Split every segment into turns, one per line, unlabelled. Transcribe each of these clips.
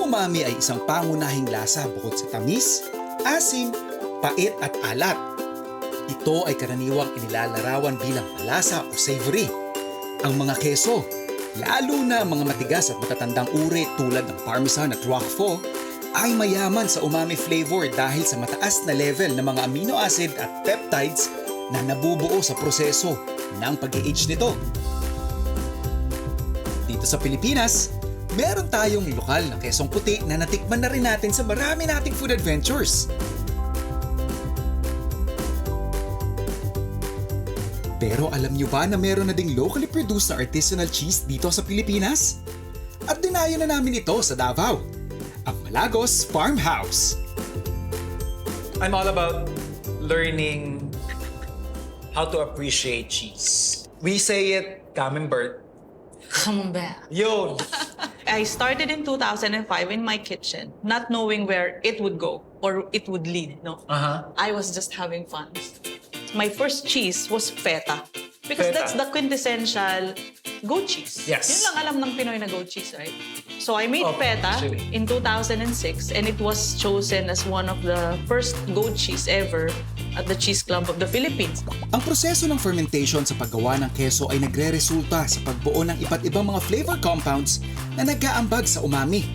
umami ay isang pangunahing lasa bukod sa tamis, asim, pait at alat. Ito ay karaniwang inilalarawan bilang malasa o savory. Ang mga keso, lalo na mga matigas at matatandang uri tulad ng Parmesan at Roquefort, ay mayaman sa umami flavor dahil sa mataas na level ng mga amino acid at peptides na nabubuo sa proseso ng pag-i-age nito. Dito sa Pilipinas, meron tayong lokal na kesong puti na natikman na rin natin sa marami nating food adventures. Pero alam nyo ba na meron na ding locally produced na artisanal cheese dito sa Pilipinas? At dinayo na namin ito sa Davao, ang Malagos Farmhouse.
I'm all about learning how to appreciate cheese. We say it camembert.
Camembert.
Yun!
I started in 2005 in my kitchen, not knowing where it would go or it would lead, no? I was just having fun. My first cheese was feta. Because
Feta.
that's the quintessential goat cheese.
Yes.
Yun lang alam ng Pinoy na goat cheese, right? So I made feta
actually.
in 2006 and it was chosen as one of the first goat cheese ever at the Cheese Club of the Philippines.
Ang proseso ng fermentation sa paggawa ng keso ay nagre-resulta sa pagbuo ng iba't ibang mga flavor compounds na nag-aambag sa umami.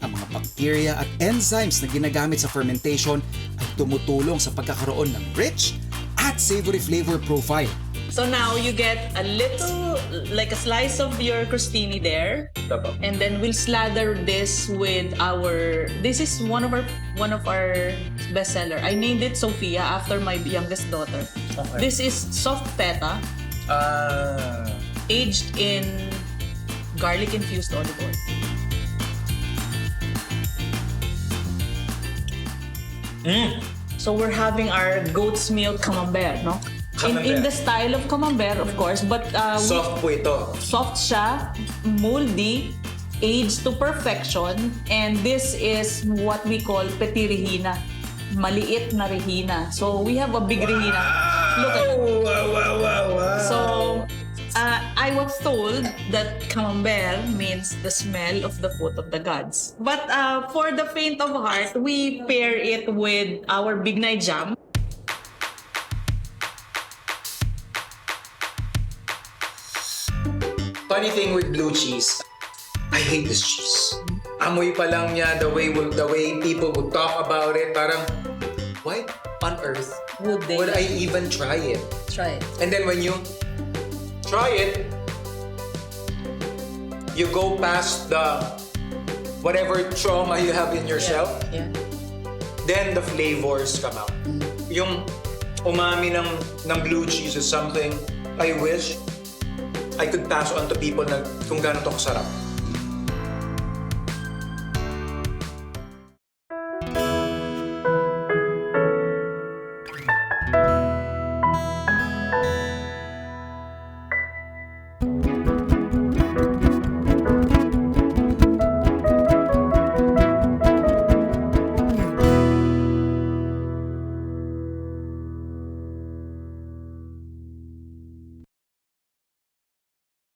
Ang mga bacteria at enzymes na ginagamit sa fermentation ay tumutulong sa pagkakaroon ng rich at savory flavor profile.
So now you get a little, like a slice of your crostini there. And then we'll slather this with this is one of our bestseller. I named it Sophia after my youngest daughter.
Okay.
This is soft feta, aged in garlic-infused olive oil. So we're having our goat's milk camembert, no? In the style of camembert, of course, but
Soft po ito.
soft siya, moldy, aged to perfection, and this is what we call petit rehina, maliit na rehina. So we have a big rehina. Look at it.
Wow.
So I was told that camembert means the smell of the foot of the gods. But for the faint of heart, we pair it with our bignay jam.
Funny thing with blue cheese, I hate this cheese. Amoy pa lang niya, the way people would talk about it, parang, why on earth would I even try it?
Try it.
And then when you try it, you go past the whatever trauma you have in yourself,
Yeah.
then the flavors come out. Yung umami ng blue cheese is something I wish I could pass on to people na kung gaano to kasarap.